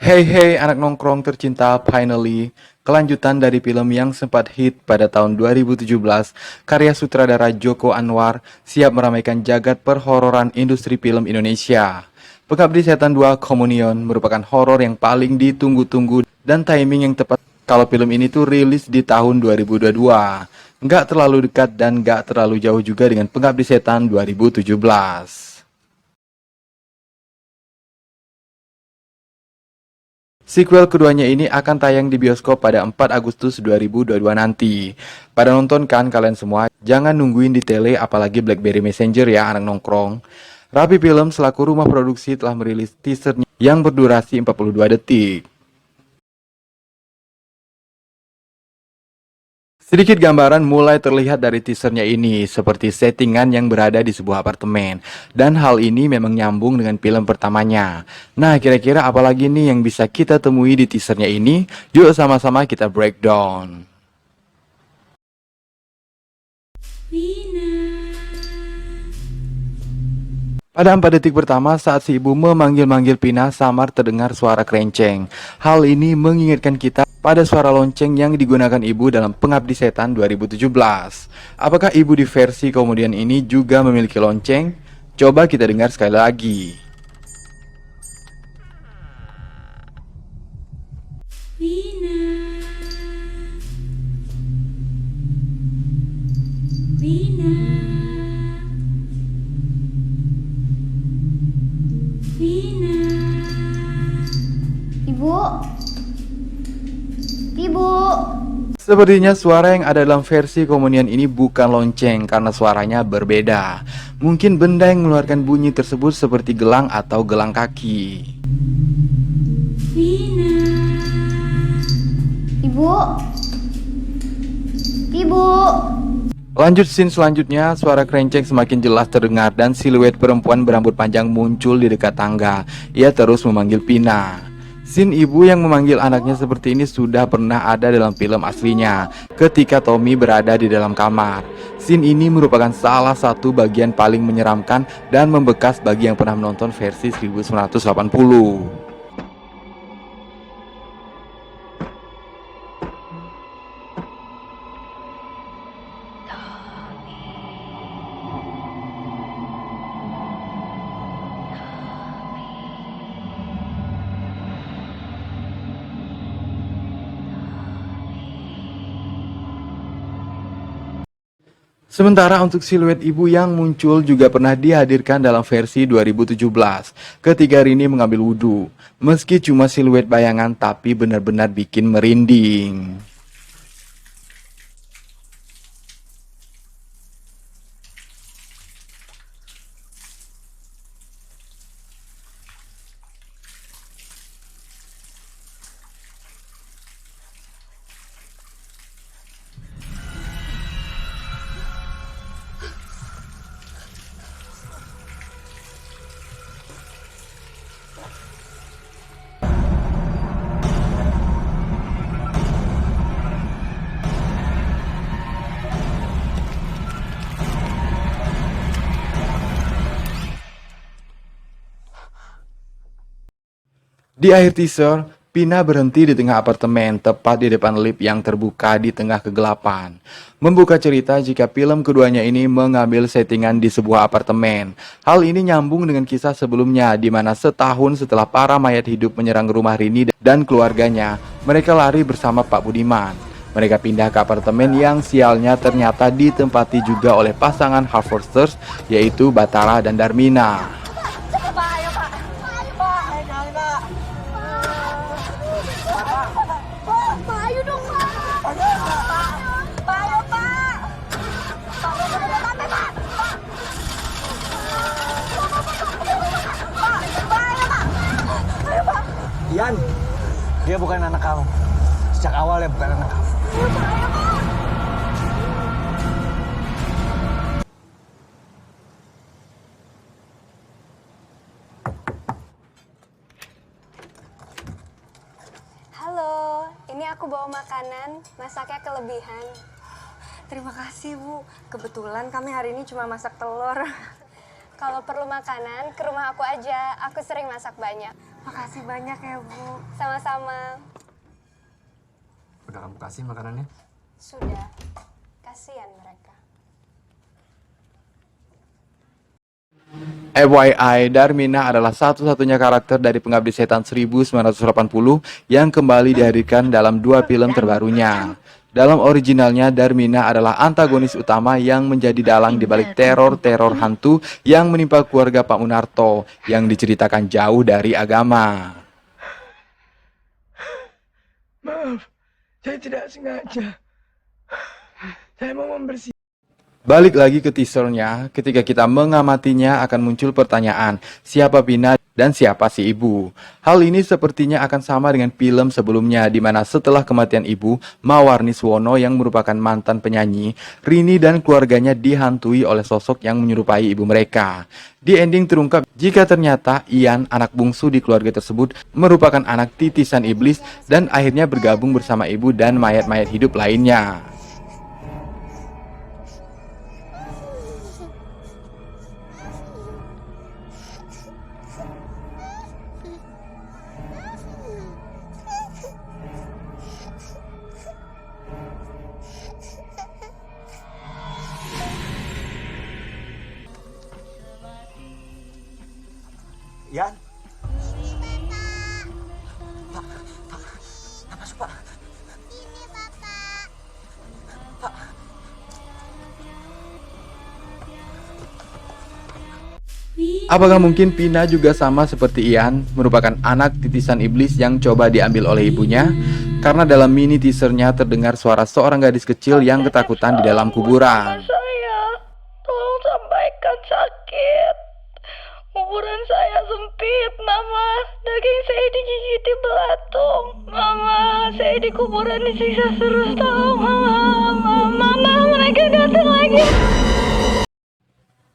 Hey hey anak nongkrong tercinta, finally kelanjutan dari film yang sempat hit pada tahun 2017 karya sutradara Joko Anwar siap meramaikan jagat perhororan industri film Indonesia. Pengabdi Setan 2 Communion merupakan horor yang paling ditunggu-tunggu dan timing yang tepat kalau film ini tuh rilis di tahun 2022. Nggak terlalu dekat dan nggak terlalu jauh juga dengan Pengabdi Setan 2017. Sequel keduanya ini akan tayang di bioskop pada 4 Agustus 2022 nanti. Pada nonton kan kalian semua, jangan nungguin di tele apalagi BlackBerry Messenger ya anak nongkrong. Rapi Film selaku rumah produksi telah merilis teasernya yang berdurasi 42 detik. Sedikit gambaran mulai terlihat dari teasernya ini, seperti settingan yang berada di sebuah apartemen. Dan hal ini memang nyambung dengan film pertamanya. Nah, kira-kira apalagi nih yang bisa kita temui di teasernya ini? Yuk sama-sama kita breakdown. Pada 4 detik pertama saat si ibu memanggil-manggil Pina, samar terdengar suara kerenceng. Hal ini mengingatkan kita pada suara lonceng yang digunakan ibu dalam Pengabdi Setan 2017. Apakah ibu di versi kemudian ini juga memiliki lonceng? Coba kita dengar sekali lagi. Wina, Wina, Wina. Ibu, ibu, Sepertinya suara yang ada dalam versi komunian ini bukan lonceng karena suaranya berbeda. Mungkin benda yang mengeluarkan bunyi tersebut seperti gelang atau gelang kaki. Wina, ibu, ibu. Lanjut scene selanjutnya, suara kerenceng semakin jelas terdengar dan siluet perempuan berambut panjang muncul di dekat tangga. Ia terus memanggil Pina. Scene ibu yang memanggil anaknya seperti ini sudah pernah ada dalam film aslinya, ketika Tommy berada di dalam kamar. Scene ini merupakan salah satu bagian paling menyeramkan dan membekas bagi yang pernah menonton versi 1980. Sementara untuk siluet ibu yang muncul juga pernah dihadirkan dalam versi 2017 ketika Rini mengambil wudhu. Meski cuma siluet bayangan tapi benar-benar bikin merinding. Di akhir teaser, Pina berhenti di tengah apartemen, tepat di depan lift yang terbuka di tengah kegelapan. Membuka cerita jika film keduanya ini mengambil settingan di sebuah apartemen. Hal ini nyambung dengan kisah sebelumnya, di mana setahun setelah para mayat hidup menyerang rumah Rini dan keluarganya, mereka lari bersama Pak Budiman. Mereka pindah ke apartemen yang sialnya ternyata ditempati juga oleh pasangan Harvesters, yaitu Batara dan Darmina. Ian, dia bukan anak kamu. Sejak awal dia bukan anak kamu. Halo, ini aku bawa makanan, masaknya kelebihan. Terima kasih, Bu. Kebetulan kami hari ini cuma masak telur. Kalau perlu makanan, ke rumah aku aja, aku sering masak banyak. Makasih banyak ya, Bu. Sama-sama. Udah kamu kasih makanannya? Sudah. Kasihan mereka. FYI, Darmina adalah satu-satunya karakter dari Pengabdi Setan 1980 yang kembali dihadirkan dalam 2 film terbarunya. Dalam originalnya, Darmina adalah antagonis utama yang menjadi dalang di balik teror-teror hantu yang menimpa keluarga Pak Munarto yang diceritakan jauh dari agama. Maaf, saya tidak sengaja. Saya mau membersihkan. Balik lagi ke teasernya, ketika kita mengamatinya akan muncul pertanyaan, siapa Pina dan siapa si ibu? Hal ini sepertinya akan sama dengan film sebelumnya, di mana setelah kematian ibu, Mawarni Suwono yang merupakan mantan penyanyi, Rini dan keluarganya dihantui oleh sosok yang menyerupai ibu mereka. Di ending terungkap jika ternyata Ian, anak bungsu di keluarga tersebut, merupakan anak titisan iblis dan akhirnya bergabung bersama ibu dan mayat-mayat hidup lainnya. Yan? Pak, masuk Pak. Apakah mungkin Pina juga sama seperti Ian, merupakan anak titisan iblis yang coba diambil oleh ibunya? Karena dalam mini teasernya terdengar suara seorang gadis kecil yang ketakutan di dalam kuburan. Saya, tolong sampaikan sakit. Kuburan saya sempit, Mama. Daging saya digigiti belatung. Mama, saya di kuburan disiksa terus. Tolong, Mama, mereka datang lagi.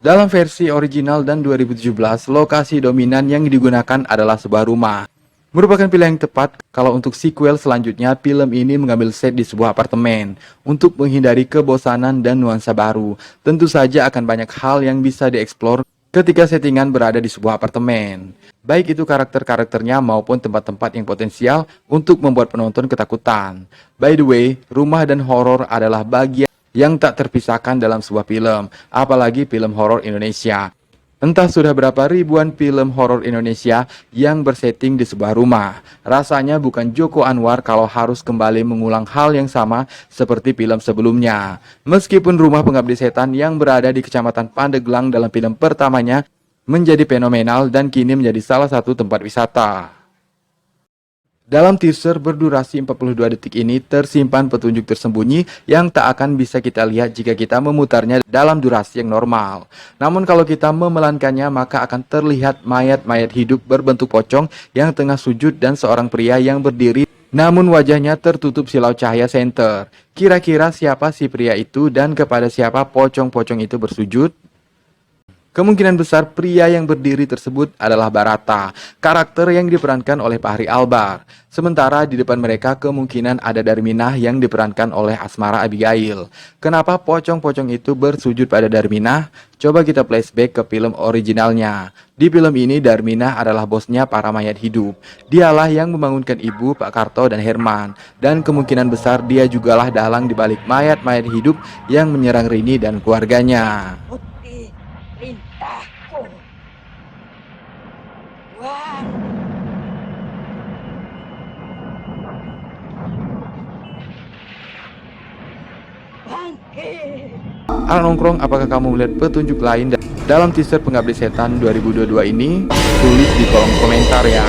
Dalam versi original dan 2017, lokasi dominan yang digunakan adalah sebuah rumah. Merupakan pilihan yang tepat kalau untuk sequel selanjutnya film ini mengambil set di sebuah apartemen. Untuk menghindari kebosanan dan nuansa baru, tentu saja akan banyak hal yang bisa dieksplor ketika settingan berada di sebuah apartemen. Baik itu karakter-karakternya maupun tempat-tempat yang potensial untuk membuat penonton ketakutan. By the way, rumah dan horor adalah bagian yang tak terpisahkan dalam sebuah film, apalagi film horor Indonesia. Entah sudah berapa ribuan film horor Indonesia yang bersetting di sebuah rumah. Rasanya bukan Joko Anwar kalau harus kembali mengulang hal yang sama seperti film sebelumnya. Meskipun rumah Pengabdi Setan yang berada di Kecamatan Pandeglang dalam film pertamanya menjadi fenomenal dan kini menjadi salah satu tempat wisata. Dalam teaser berdurasi 42 detik ini tersimpan petunjuk tersembunyi yang tak akan bisa kita lihat jika kita memutarnya dalam durasi yang normal. Namun kalau kita memelankannya maka akan terlihat mayat-mayat hidup berbentuk pocong yang tengah sujud dan seorang pria yang berdiri namun wajahnya tertutup silau cahaya senter. Kira-kira siapa si pria itu dan kepada siapa pocong-pocong itu bersujud? Kemungkinan besar pria yang berdiri tersebut adalah Barata, karakter yang diperankan oleh Fachri Albar. Sementara di depan mereka kemungkinan ada Darminah yang diperankan oleh Asmara Abigail. Kenapa pocong-pocong itu bersujud pada Darminah? Coba kita flashback ke film originalnya. Di film ini Darminah adalah bosnya para mayat hidup. Dialah yang membangunkan ibu, Pak Karto, dan Herman. Dan kemungkinan besar dia jugalah dalang di balik mayat-mayat hidup yang menyerang Rini dan keluarganya. Perintahku. Wah. Bangkit. Anak nongkrong, apakah kamu melihat petunjuk lain dalam teaser Pengabdi Setan 2022 ini? Tulis di kolom komentar ya.